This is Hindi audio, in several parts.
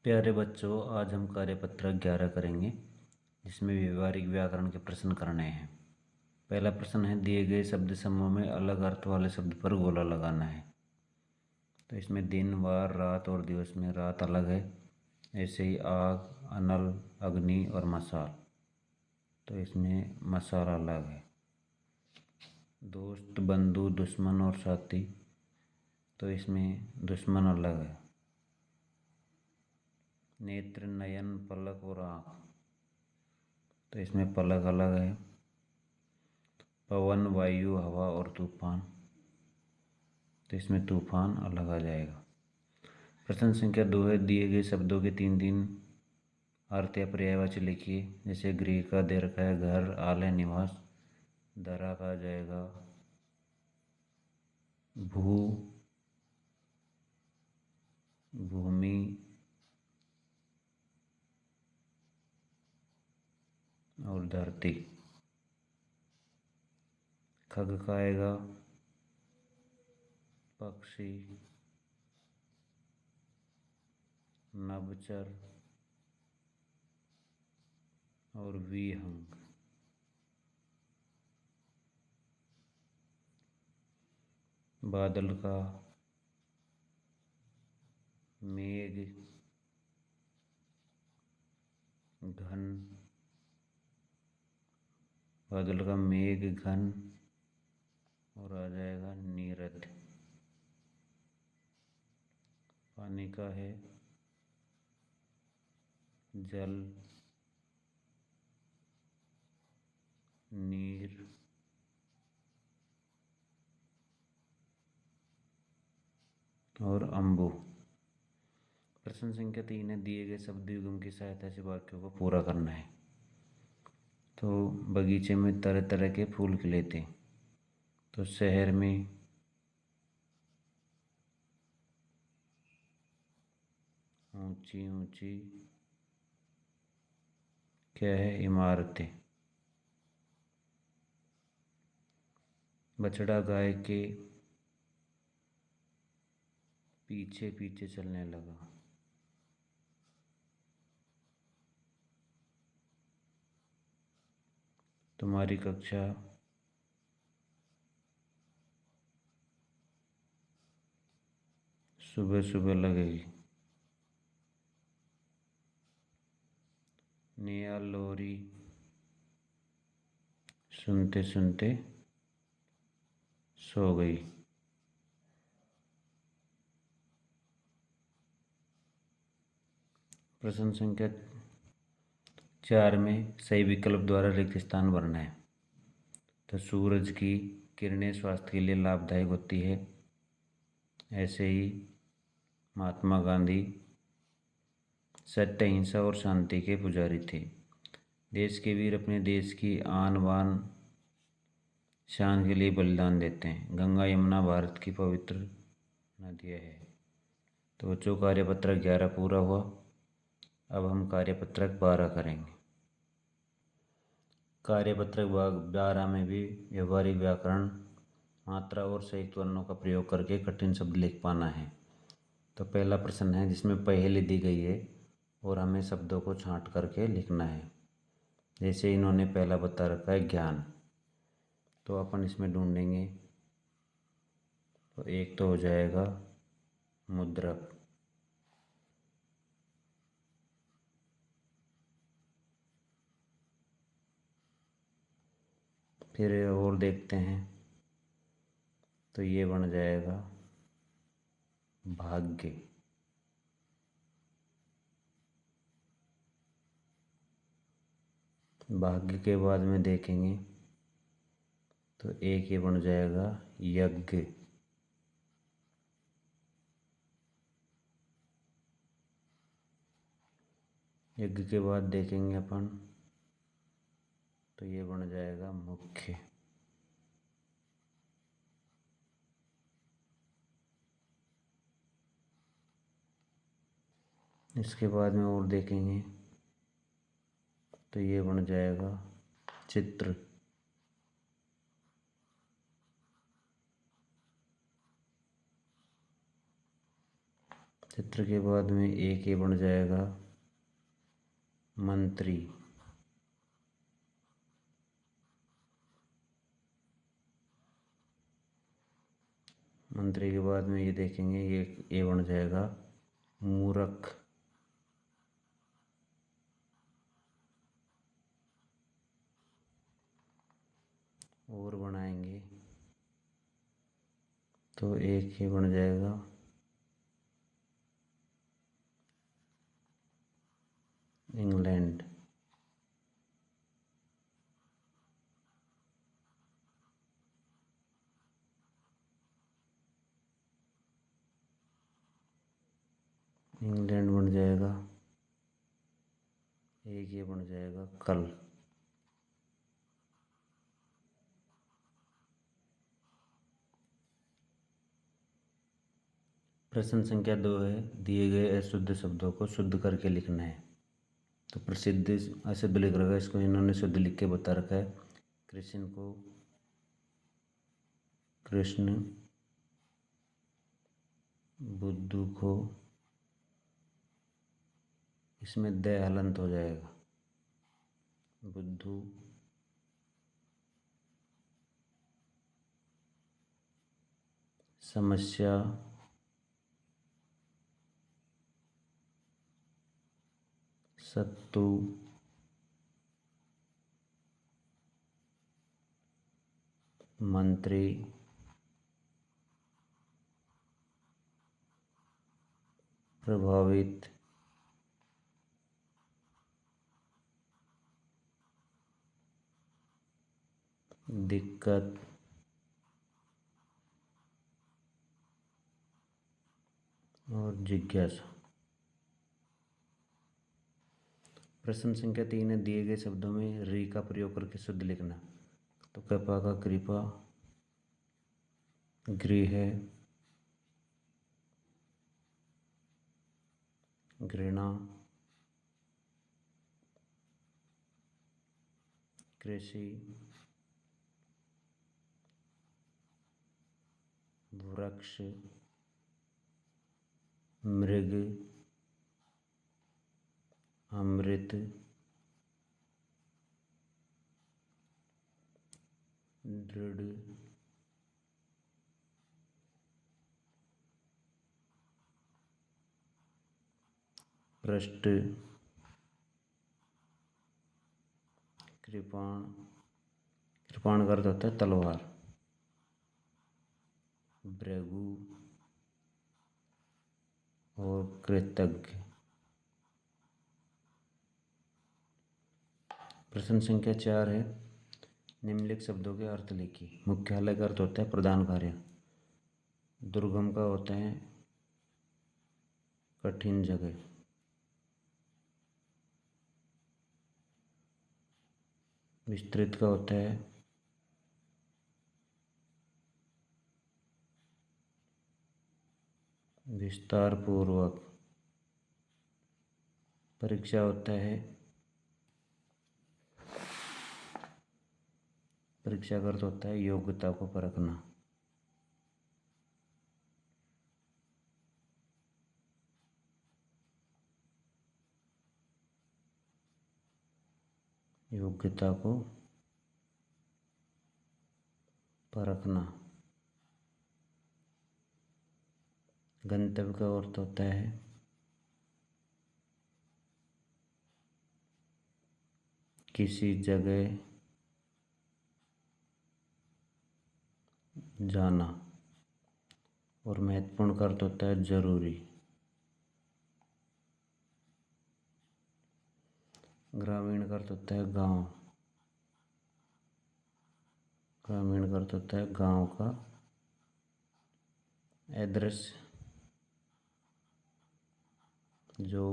प्यारे बच्चों, आज हम कार्यपत्रक 11 करेंगे जिसमें व्यवहारिक व्याकरण के प्रश्न करने हैं। पहला प्रश्न है, दिए गए शब्द समूह में अलग अर्थ वाले शब्द पर गोला लगाना है। तो इसमें दिन, वार, रात और दिवस में रात अलग है। ऐसे ही आग, अनल, अग्नि और मशाल, तो इसमें मशाल अलग है। दोस्त, बंधु, दुश्मन और साथी, तो इसमें दुश्मन अलग है। नेत्र, नयन, पलक और आँख, तो इसमें पलक अलग है। पवन, वायु, हवा और तूफान, तो इसमें तूफान अलग आ जाएगा। प्रश्न संख्या 2 है, दिए गए शब्दों के 3 अर्थ या पर्यायवाची लिखिए। जैसे गृह का, देर का है, घर, आलय, निवास। धरा का आ जाएगा भू, भूमि और धरती। खग का आएगा पक्षी, नभचर और विहंग। बादल का मेघ, घन, बादल का मेघ, घन और आ जाएगा नीरद। पानी का है जल, नीर और अम्बु। प्रश्न संख्या 3 है, दिए गए शब्द युग्म की सहायता से वाक्यों को पूरा करना है। तो बगीचे में तरह तरह के फूल खिले थे, तो शहर में ऊंची ऊंची क्या है, इमारतें। बछड़ा गाय के पीछे पीछे चलने लगा। तुम्हारी कक्षा सुबह सुबह लगेगी। नेहा लोरी सुनते सुनते सो गई। प्रश्न संख्या 4 में सही विकल्प द्वारा रिक्त स्थान भरना है। तो सूरज की किरणें स्वास्थ्य के लिए लाभदायक होती है। ऐसे ही महात्मा गांधी सत्य, अहिंसा और शांति के पुजारी थे। देश के वीर अपने देश की आन बान शान के लिए बलिदान देते हैं। गंगा यमुना भारत की पवित्र नदियाँ है। तो बच्चों, कार्यपत्रक 11 पूरा हुआ। अब हम कार्यपत्रक 12 करेंगे। कार्यपत्रक 12 में भी व्यवहारिक व्याकरण, मात्रा और संयुक्त वर्णों का प्रयोग करके कठिन शब्द लिख पाना है। तो पहला प्रश्न है जिसमें पहेली दी गई है और हमें शब्दों को छांट करके लिखना है। जैसे इन्होंने पहला बता रखा है ज्ञान, तो अपन इसमें ढूंढेंगे। तो एक तो हो जाएगा मुद्रक, फिर और देखते हैं तो ये बन जाएगा भाग्य। भाग्य के बाद में देखेंगे तो एक ये बन जाएगा यज्ञ। यज्ञ के बाद देखेंगे अपन तो ये बन जाएगा मुख्य। इसके बाद में और देखेंगे तो ये बन जाएगा चित्र। चित्र के बाद में एक ये बन जाएगा मंत्री। मंत्री के बाद में ये देखेंगे ये बन जाएगा मूर्ख। और बनाएंगे तो एक ये बन जाएगा इंग्लैंड। इंग्लैंड बन जाएगा, एक ये बन जाएगा कल। प्रश्न संख्या 2 है, दिए गए अशुद्ध शब्दों को शुद्ध करके लिखना है। तो प्रसिद्ध अशुद्ध लिख रखा है, इसको इन्होंने शुद्ध लिख के बता रखा है। कृष्ण को कृष्ण, बुद्धू को, इसमें द हलंत हो जाएगा, बुद्धू। समस्या, सत्तू, मंत्री, प्रभावित, दिक्कत, और जिज्ञासा। प्रश्न संख्या 3 है, दिए गए शब्दों में री का प्रयोग करके शुद्ध लिखना। तो कृपा का कृपा, गृह, घृणा, कृषि, वृक्ष, मृग, अमृत, दृढ़, पृष्ठ, कृपाण। कृपाण का अर्थ होता है तलवार। भृगु और कृतज्ञ। प्रश्न संख्या 4 है, निम्नलिखित शब्दों के अर्थ लिखिए। मुख्यालय का अर्थ होता है प्रधान कार्य। दुर्गम का होता है कठिन जगह। विस्तृत का होता है विस्तार पूर्वक। परीक्षा होता है, परीक्षा का अर्थ होता है योग्यता को परखना। योग्यता को परखना। गंतव्य का अर्थ होता है किसी जगह जाना। और महत्वपूर्ण का अर्थ होता है जरूरी। ग्रामीण का अर्थ होता है गांव। ग्रामीण का अर्थ होता है गांव का। अदृश्य, जो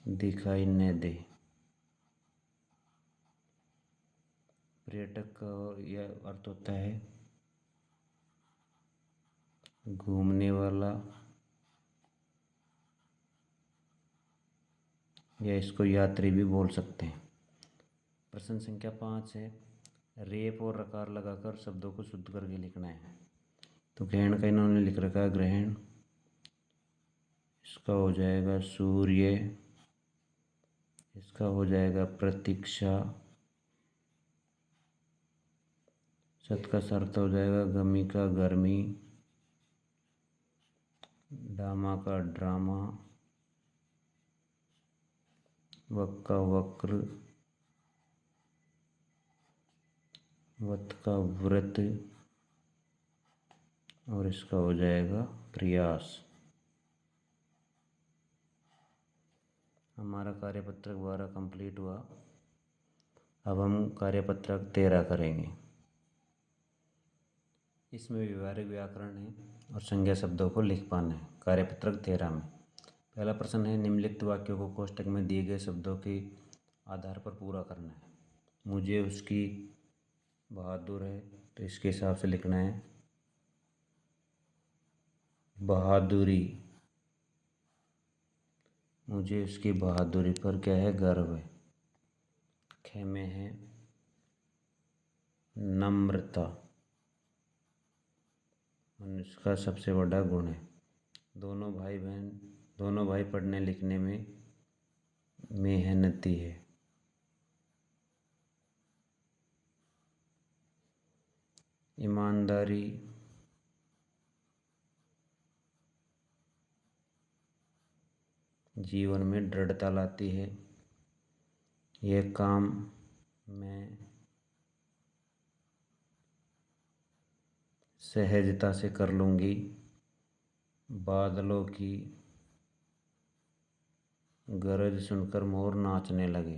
दिखाई न दे। पर्यटक का यह अर्थ होता है घूमने वाला, या इसको यात्री भी बोल सकते हैं। प्रश्न संख्या 5 है, रेप और रकार लगाकर शब्दों को शुद्ध करके लिखना है। तो ग्रहण का इन्होंने लिख रखा है ग्रहण, इसका हो जाएगा सूर्य, इसका हो जाएगा प्रतीक्षा, सत का सर्थ हो जाएगा गमी का गर्मी, डामा का ड्रामा, वक का वक्र, वत का व्रत, और इसका हो जाएगा प्रयास। हमारा कार्यपत्रक 12 कंप्लीट हुआ। अब हम कार्यपत्रक 13 करेंगे। इसमें व्यवहारिक व्याकरण है और संज्ञा शब्दों को लिख पाना है। कार्यपत्रक 13 में पहला प्रश्न है, निम्नलिखित वाक्यों को कोष्टक में दिए गए शब्दों के आधार पर पूरा करना है। मुझे उसकी बहादुर है, तो इसके हिसाब से लिखना है बहादुरी। मुझे उसकी बहादुरी पर क्या है, गर्व है। ख में है नम्रता, मनुष्य का सबसे बड़ा गुण है। दोनों भाई पढ़ने लिखने में मेहनती है। ईमानदारी जीवन में दृढ़ता लाती है। यह काम मैं सहजता से कर लूँगी। बादलों की गरज सुनकर मोर नाचने लगे।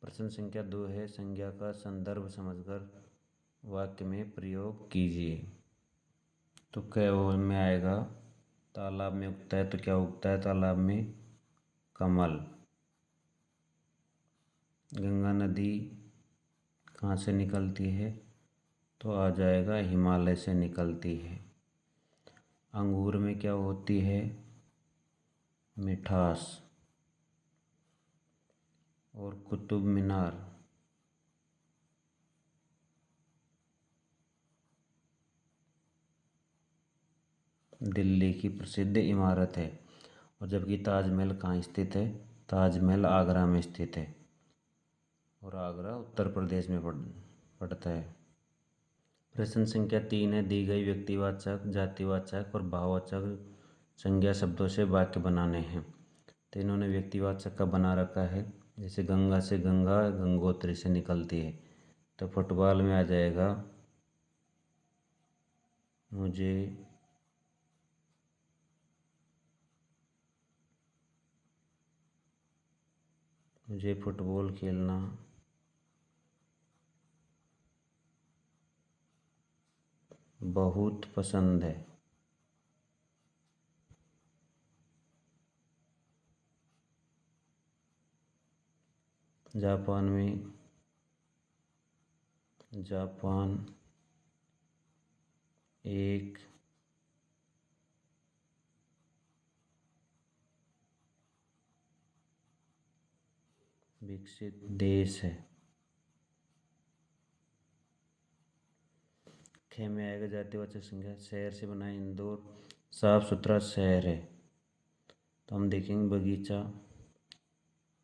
प्रश्न संख्या 2 है, संज्ञा का संदर्भ समझकर वाक्य में प्रयोग कीजिए। तो क्या वो में आएगा, तालाब में उगता है, तो क्या उगता है तालाब में, कमल। गंगा नदी कहाँ से निकलती है, तो आ जाएगा हिमालय से निकलती है। अंगूर में क्या होती है, मिठास। और कुतुब मीनार दिल्ली की प्रसिद्ध इमारत है। और जबकि ताजमहल कहाँ स्थित है, ताजमहल आगरा में स्थित है, और आगरा उत्तर प्रदेश में पड़ता है। प्रश्न संख्या 3 है, दी गई व्यक्तिवाचक, जातिवाचक और भाववाचक संज्ञा शब्दों से वाक्य बनाने हैं। तो इन्होंने व्यक्तिवाचक का बना रखा है, जैसे गंगा से गंगा गंगोत्री से निकलती है, तो फुटबॉल में आ जाएगा मुझे फुटबॉल खेलना बहुत पसंद है। जापान एक विकसित देश है। ख में आएगा जातिवाचक संज्ञा, शहर से बना इंदौर साफ सुथरा शहर है। तो हम देखेंगे बगीचा,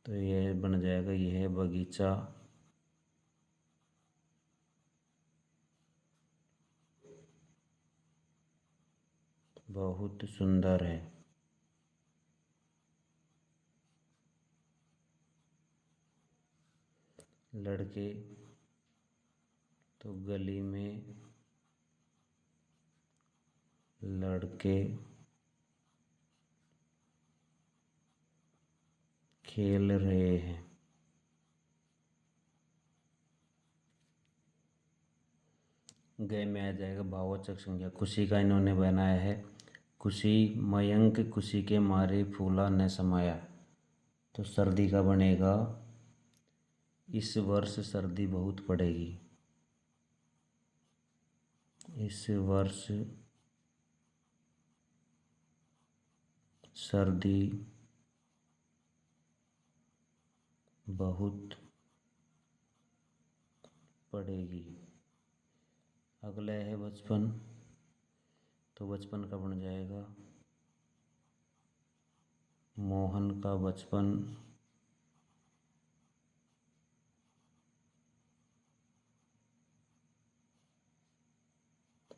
तो यह बन जाएगा, यह है बगीचा। बहुत सुंदर है। लड़के, तो गली में लड़के खेल रहे हैं। गए में आ जाएगा भाववाचक संज्ञा, खुशी का इन्होंने बनाया है। खुशी मयंक खुशी के मारे फूला न समाया, तो सर्दी का बनेगा, इस वर्ष सर्दी बहुत पड़ेगी। इस वर्ष सर्दी बहुत पड़ेगी। अगला है बचपन, तो बचपन का बन जाएगा मोहन का बचपन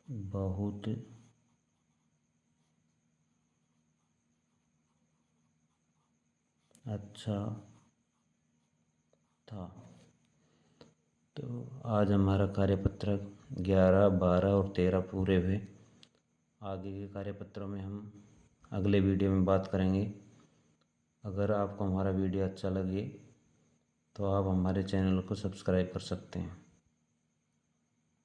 बहुत अच्छा था। तो आज हमारा कार्यपत्रक 11, 12 और 13 पूरे हुए। आगे के कार्यपत्रों में हम अगले वीडियो में बात करेंगे। अगर आपको हमारा वीडियो अच्छा लगे तो आप हमारे चैनल को सब्सक्राइब कर सकते हैं।